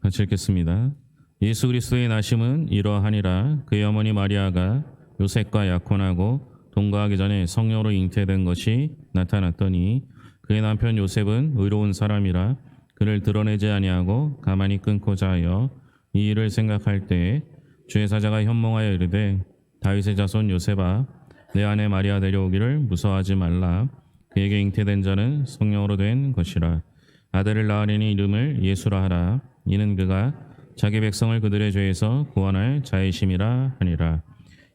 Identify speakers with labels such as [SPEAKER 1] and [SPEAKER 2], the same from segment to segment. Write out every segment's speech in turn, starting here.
[SPEAKER 1] 같이 읽겠습니다. 예수 그리스도의 나심은 이러하니라. 그의 어머니 마리아가 요셉과 약혼하고 동거하기 전에 성령으로 잉태된 것이 나타났더니 그의 남편 요셉은 의로운 사람이라 그를 드러내지 아니하고 가만히 끊고자 하여 이 일을 생각할 때에 주의 사자가 현몽하여 이르되 다윗의 자손 요셉아 내 아내 마리아 데려오기를 무서워하지 말라. 그에게 잉태된 자는 성령으로 된 것이라. 아들을 낳으리니 이름을 예수라 하라. 이는 그가 자기 백성을 그들의 죄에서 구원할 자의심이라 하니라.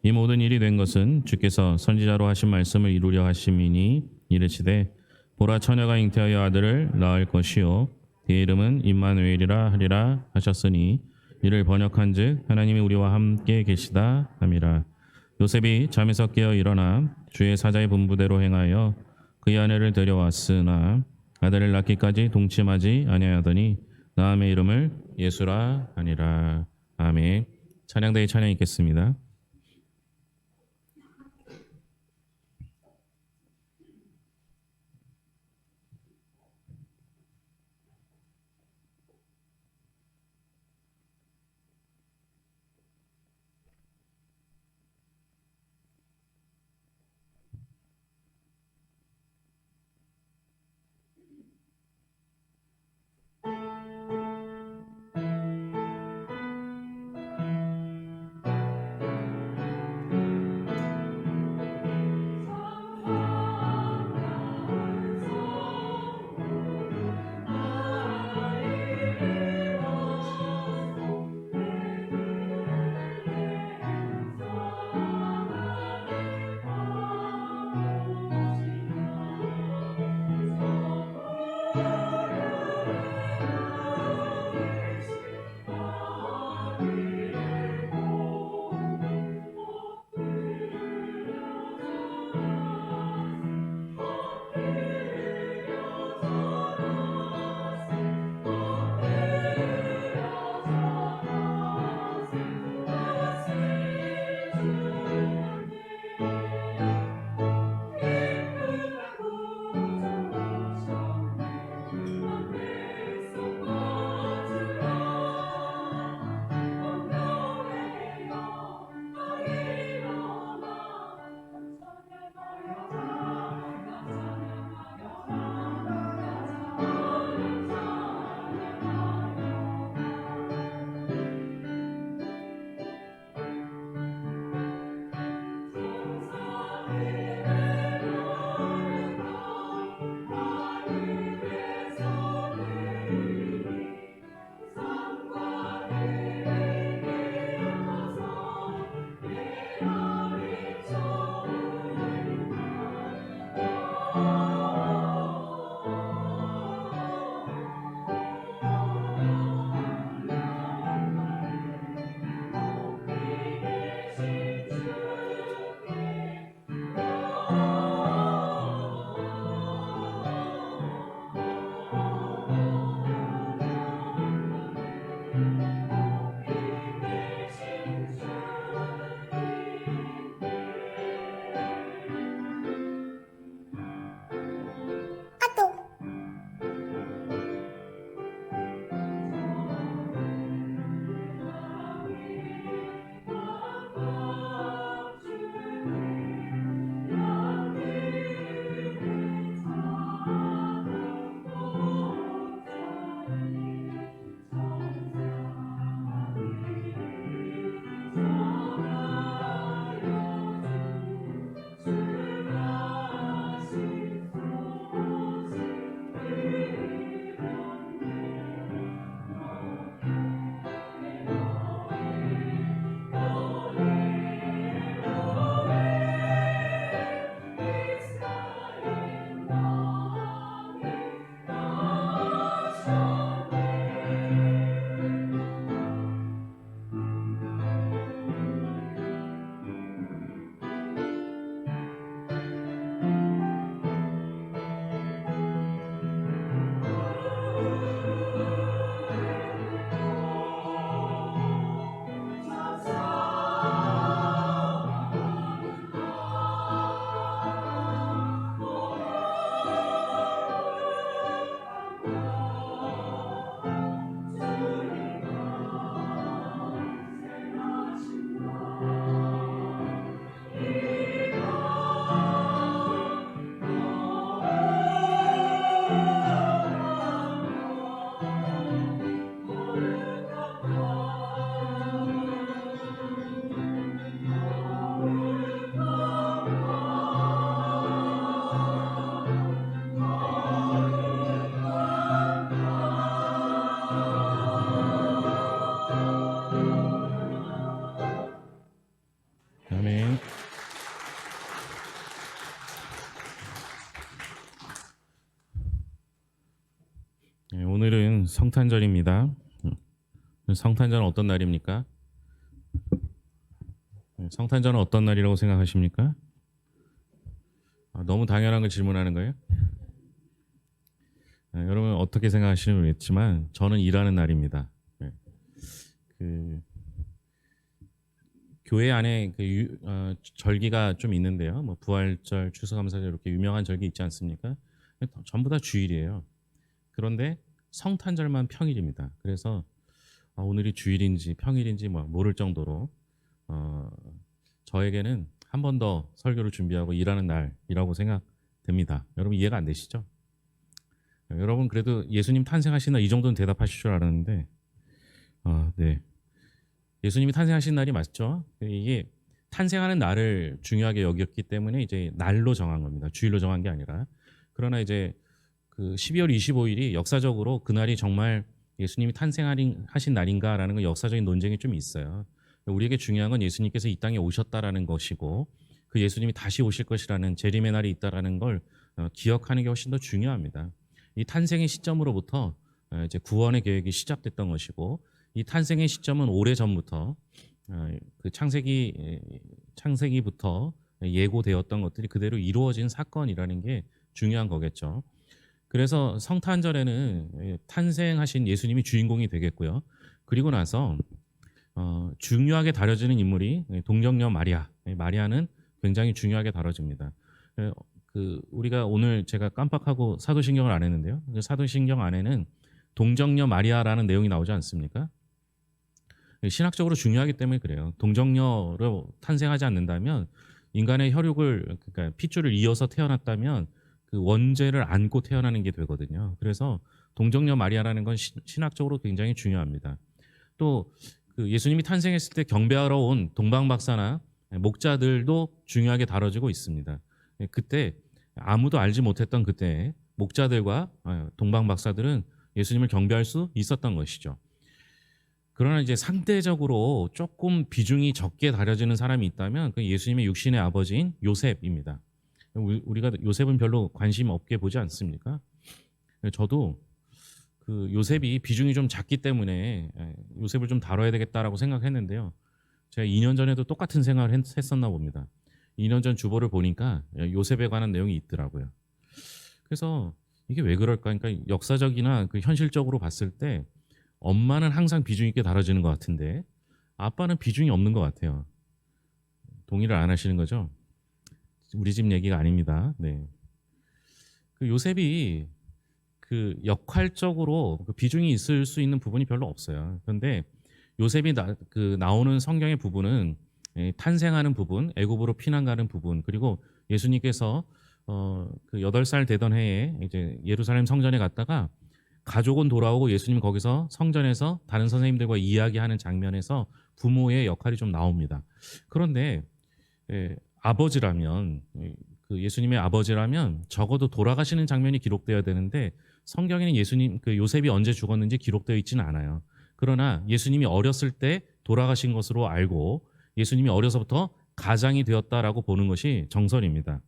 [SPEAKER 1] 이 모든 일이 된 것은 주께서 선지자로 하신 말씀을 이루려 하심이니 이르시되 보라 처녀가 잉태하여 아들을 낳을 것이요 그의 이름은 임마누엘이라 하리라 하셨으니 이를 번역한즉 하나님이 우리와 함께 계시다 함이라. 요셉이 잠에서 깨어 일어나 주의 사자의 분부대로 행하여 그의 아내를 데려왔으나 아들을 낳기까지 동침하지 아니하더니 낳음의 이름을 예수라 하니라. 아멘. 찬양대의 찬양 읽겠습니다. 오늘은 성탄절입니다. 성탄절은 어떤 날입니까? 성탄절은 어떤 날이라고 생각하십니까? 너무 당연한 걸 질문하는 거예요? 여러분 어떻게 생각하시는지 모르겠지만 저는 일하는 날입니다. 그 교회 안에 절기가 좀 있는데요. 뭐 부활절, 추수감사절 이렇게 유명한 절기 있지 않습니까? 전부 다 주일이에요. 그런데 성탄절만 평일입니다. 그래서 오늘이 주일인지 평일인지 모를 정도로 저에게는 한 번 더 설교를 준비하고 일하는 날이라고 생각됩니다. 여러분 이해가 안 되시죠? 여러분 그래도 예수님 탄생하신 날 이 정도는 대답하실 줄 알았는데 네. 예수님이 탄생하신 날이 맞죠? 이게 탄생하는 날을 중요하게 여겼기 때문에 이제 날로 정한 겁니다. 주일로 정한 게 아니라. 그러나 이제 그 12월 25일이 역사적으로 그날이 정말 예수님이 탄생하신 날인가라는 건 역사적인 논쟁이 좀 있어요. 우리에게 중요한 건 예수님께서 이 땅에 오셨다라는 것이고 그 예수님이 다시 오실 것이라는 재림의 날이 있다라는 걸 기억하는 게 훨씬 더 중요합니다. 이 탄생의 시점으로부터 이제 구원의 계획이 시작됐던 것이고 이 탄생의 시점은 오래 전부터 그 창세기부터 예고되었던 것들이 그대로 이루어진 사건이라는 게 중요한 거겠죠. 그래서 성탄절에는 탄생하신 예수님이 주인공이 되겠고요. 그리고 나서 중요하게 다뤄지는 인물이 동정녀 마리아. 마리아는 굉장히 중요하게 다뤄집니다. 우리가 오늘 제가 깜빡하고 사도신경을 안 했는데요. 사도신경 안에는 동정녀 마리아라는 내용이 나오지 않습니까? 신학적으로 중요하기 때문에 그래요. 동정녀로 탄생하지 않는다면 인간의 혈육을 그러니까 핏줄을 이어서 태어났다면 그 원죄를 안고 태어나는 게 되거든요. 그래서 동정녀 마리아라는 건 신학적으로 굉장히 중요합니다. 또 그 예수님이 탄생했을 때 경배하러 온 동방박사나 목자들도 중요하게 다뤄지고 있습니다. 그때 아무도 알지 못했던 그때 목자들과 동방박사들은 예수님을 경배할 수 있었던 것이죠. 그러나 이제 상대적으로 조금 비중이 적게 다뤄지는 사람이 있다면 그 예수님의 육신의 아버지인 요셉입니다. 우리가 요셉은 별로 관심 없게 보지 않습니까? 저도 그 요셉이 비중이 좀 작기 때문에 요셉을 좀 다뤄야 되겠다라고 생각했는데요. 제가 2년 전에도 똑같은 생각을 했었나 봅니다. 2년 전 주보를 보니까 요셉에 관한 내용이 있더라고요. 그래서 이게 왜 그럴까? 그러니까 역사적이나 그 현실적으로 봤을 때 엄마는 항상 비중 있게 다뤄지는 것 같은데 아빠는 비중이 없는 것 같아요. 동의를 안 하시는 거죠? 우리 집 얘기가 아닙니다. 네. 그 요셉이 그 역할적으로 그 비중이 있을 수 있는 부분이 별로 없어요. 그런데 요셉이 나오는 성경의 부분은 탄생하는 부분, 애굽으로 피난 가는 부분, 그리고 예수님께서 그 8살 되던 해에 이제 예루살렘 성전에 갔다가 가족은 돌아오고 예수님 거기서 성전에서 다른 선생님들과 이야기하는 장면에서 부모의 역할이 좀 나옵니다. 그런데 아버지라면 그 예수님의 아버지라면 적어도 돌아가시는 장면이 기록되어야 되는데 성경에는 예수님 그 요셉이 언제 죽었는지 기록되어 있지는 않아요. 그러나 예수님이 어렸을 때 돌아가신 것으로 알고 예수님이 어려서부터 가장이 되었다라고 보는 것이 정설입니다.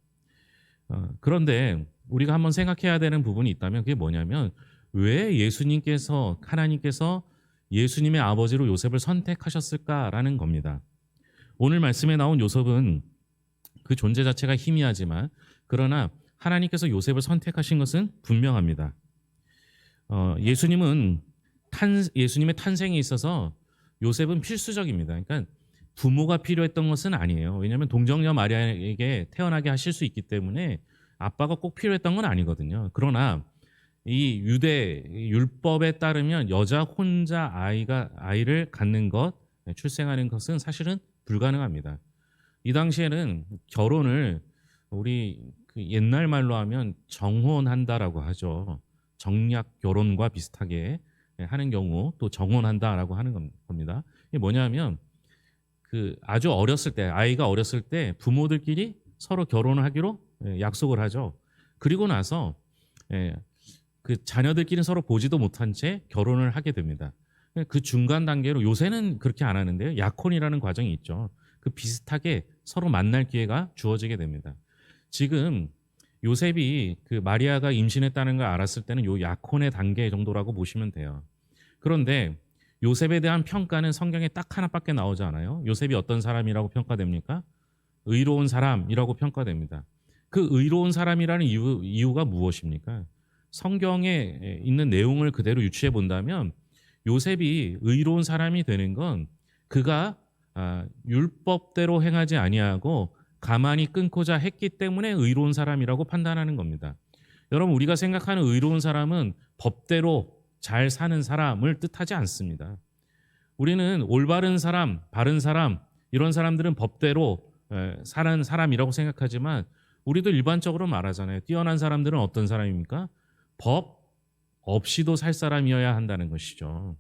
[SPEAKER 1] 그런데 우리가 한번 생각해야 되는 부분이 있다면 그게 뭐냐면 왜 하나님께서 예수님의 아버지로 요셉을 선택하셨을까라는 겁니다. 오늘 말씀에 나온 요셉은 그 존재 자체가 희미하지만 그러나 하나님께서 요셉을 선택하신 것은 분명합니다. 예수님의 탄생에 있어서 요셉은 필수적입니다. 그러니까 부모가 필요했던 것은 아니에요. 왜냐하면 동정녀 마리아에게 태어나게 하실 수 있기 때문에 아빠가 꼭 필요했던 건 아니거든요. 그러나 이 유대 율법에 따르면 여자 혼자 아이를 갖는 것, 출생하는 것은 사실은 불가능합니다. 이 당시에는 결혼을 우리 그 옛날 말로 하면 정혼한다라고 하죠. 정략 결혼과 비슷하게 하는 경우 또 정혼한다라고 하는 겁니다. 이게 뭐냐면 그 아주 어렸을 때 아이가 어렸을 때 부모들끼리 서로 결혼을 하기로 약속을 하죠. 그리고 나서 그 자녀들끼리 서로 보지도 못한 채 결혼을 하게 됩니다. 그 중간 단계로 요새는 그렇게 안 하는데요. 약혼이라는 과정이 있죠. 그 비슷하게 서로 만날 기회가 주어지게 됩니다. 지금 요셉이 그 마리아가 임신했다는 걸 알았을 때는 요 약혼의 단계 정도라고 보시면 돼요. 그런데 요셉에 대한 평가는 성경에 딱 하나밖에 나오지 않아요. 요셉이 어떤 사람이라고 평가됩니까? 의로운 사람이라고 평가됩니다. 그 의로운 사람이라는 이유가 무엇입니까? 성경에 있는 내용을 그대로 유추해 본다면 요셉이 의로운 사람이 되는 건 그가 율법대로 행하지 아니하고 가만히 끊고자 했기 때문에 의로운 사람이라고 판단하는 겁니다. 여러분, 우리가 생각하는 의로운 사람은 법대로 잘 사는 사람을 뜻하지 않습니다. 우리는 올바른 사람, 바른 사람, 이런 사람들은 법대로 사는 사람이라고 생각하지만 우리도 일반적으로 말하잖아요. 뛰어난 사람들은 어떤 사람입니까? 법 없이도 살 사람이어야 한다는 것이죠.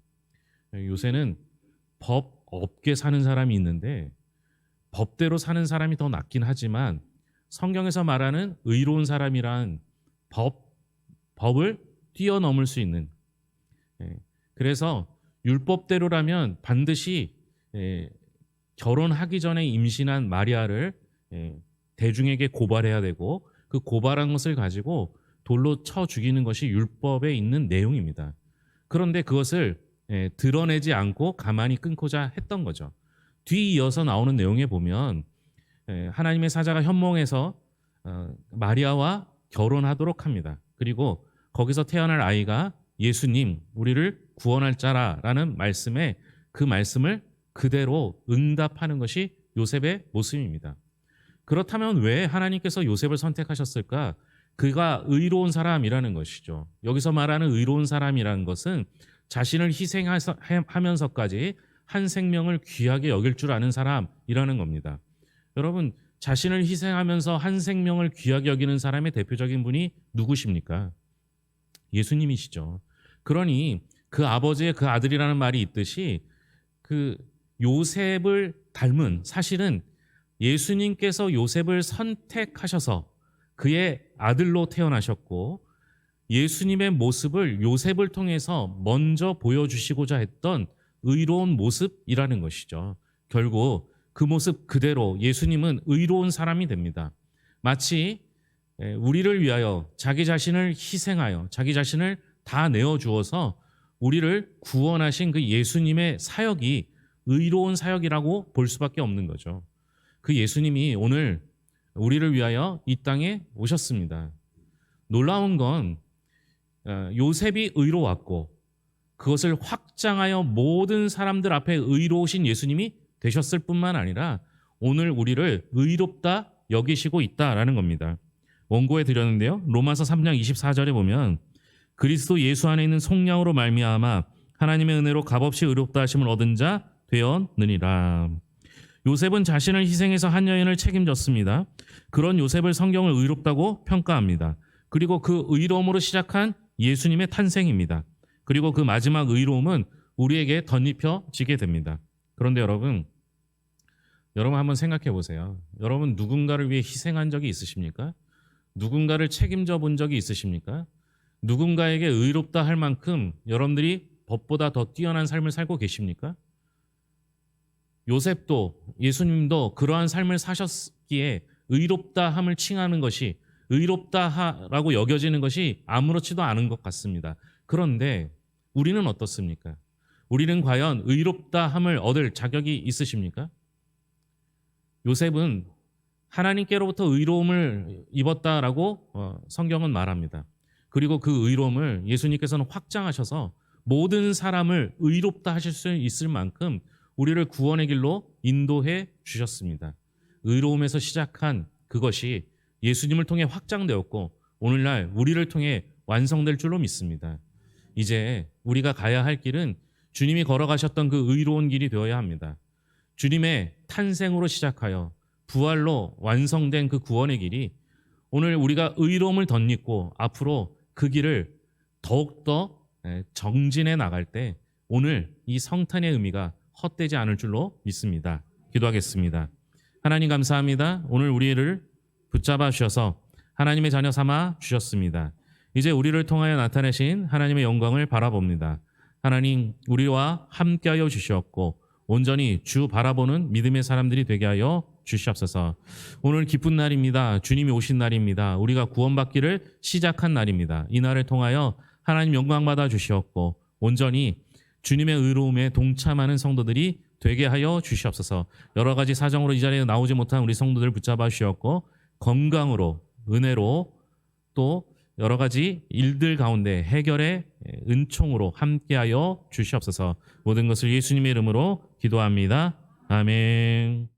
[SPEAKER 1] 요새는 법 없게 사는 사람이 있는데 법대로 사는 사람이 더 낫긴 하지만 성경에서 말하는 의로운 사람이란 법을 뛰어넘을 수 있는, 그래서 율법대로라면 반드시 결혼하기 전에 임신한 마리아를 대중에게 고발해야 되고 그 고발한 것을 가지고 돌로 쳐 죽이는 것이 율법에 있는 내용입니다. 그런데 그것을 드러내지 않고 가만히 끊고자 했던 거죠. 뒤이어서 나오는 내용에 보면 하나님의 사자가 현몽에서 마리아와 결혼하도록 합니다. 그리고 거기서 태어날 아이가 예수님, 우리를 구원할 자라라는 말씀에 그 말씀을 그대로 응답하는 것이 요셉의 모습입니다. 그렇다면 왜 하나님께서 요셉을 선택하셨을까? 그가 의로운 사람이라는 것이죠. 여기서 말하는 의로운 사람이라는 것은 자신을 희생하면서까지 한 생명을 귀하게 여길 줄 아는 사람이라는 겁니다. 여러분, 자신을 희생하면서 한 생명을 귀하게 여기는 사람의 대표적인 분이 누구십니까? 예수님이시죠. 그러니 그 아버지의 그 아들이라는 말이 있듯이 그 요셉을 닮은, 사실은 예수님께서 요셉을 선택하셔서 그의 아들로 태어나셨고 예수님의 모습을 요셉을 통해서 먼저 보여주시고자 했던 의로운 모습이라는 것이죠. 결국 그 모습 그대로 예수님은 의로운 사람이 됩니다. 마치 우리를 위하여 자기 자신을 희생하여 자기 자신을 다 내어주어서 우리를 구원하신 그 예수님의 사역이 의로운 사역이라고 볼 수밖에 없는 거죠. 그 예수님이 오늘 우리를 위하여 이 땅에 오셨습니다. 놀라운 건 요셉이 의로웠고 그것을 확장하여 모든 사람들 앞에 의로우신 예수님이 되셨을 뿐만 아니라 오늘 우리를 의롭다 여기시고 있다라는 겁니다. 원고에 드렸는데요. 로마서 3장 24절에 보면 그리스도 예수 안에 있는 속량으로 말미암아 하나님의 은혜로 값없이 의롭다 하심을 얻은 자 되었느니라. 요셉은 자신을 희생해서 한 여인을 책임졌습니다. 그런 요셉을 성경을 의롭다고 평가합니다. 그리고 그 의로움으로 시작한 예수님의 탄생입니다. 그리고 그 마지막 의로움은 우리에게 덧입혀지게 됩니다. 그런데 여러분 한번 생각해 보세요. 여러분 누군가를 위해 희생한 적이 있으십니까? 누군가를 책임져 본 적이 있으십니까? 누군가에게 의롭다 할 만큼 여러분들이 법보다 더 뛰어난 삶을 살고 계십니까? 요셉도 예수님도 그러한 삶을 사셨기에 의롭다함을 칭하는 것이, 의롭다라고 여겨지는 것이 아무렇지도 않은 것 같습니다. 그런데 우리는 어떻습니까? 우리는 과연 의롭다함을 얻을 자격이 있으십니까? 요셉은 하나님께로부터 의로움을 입었다라고 성경은 말합니다. 그리고 그 의로움을 예수님께서는 확장하셔서 모든 사람을 의롭다 하실 수 있을 만큼 우리를 구원의 길로 인도해 주셨습니다. 의로움에서 시작한 그것이 예수님을 통해 확장되었고 오늘날 우리를 통해 완성될 줄로 믿습니다. 이제 우리가 가야 할 길은 주님이 걸어가셨던 그 의로운 길이 되어야 합니다. 주님의 탄생으로 시작하여 부활로 완성된 그 구원의 길이 오늘 우리가 의로움을 덧입고 앞으로 그 길을 더욱더 정진해 나갈 때 오늘 이 성탄의 의미가 헛되지 않을 줄로 믿습니다. 기도하겠습니다. 하나님 감사합니다. 오늘 우리를 붙잡아 주셔서 하나님의 자녀 삼아 주셨습니다. 이제 우리를 통하여 나타내신 하나님의 영광을 바라봅니다. 하나님 우리와 함께하여 주셨고 온전히 주 바라보는 믿음의 사람들이 되게 하여 주시옵소서. 오늘 기쁜 날입니다. 주님이 오신 날입니다. 우리가 구원받기를 시작한 날입니다. 이 날을 통하여 하나님 영광 받아 주시옵고 온전히 주님의 의로움에 동참하는 성도들이 되게 하여 주시옵소서. 여러 가지 사정으로 이 자리에 나오지 못한 우리 성도들 붙잡아 주시옵고 건강으로 은혜로 또 여러 가지 일들 가운데 해결의 은총으로 함께하여 주시옵소서. 모든 것을 예수님의 이름으로 기도합니다. 아멘.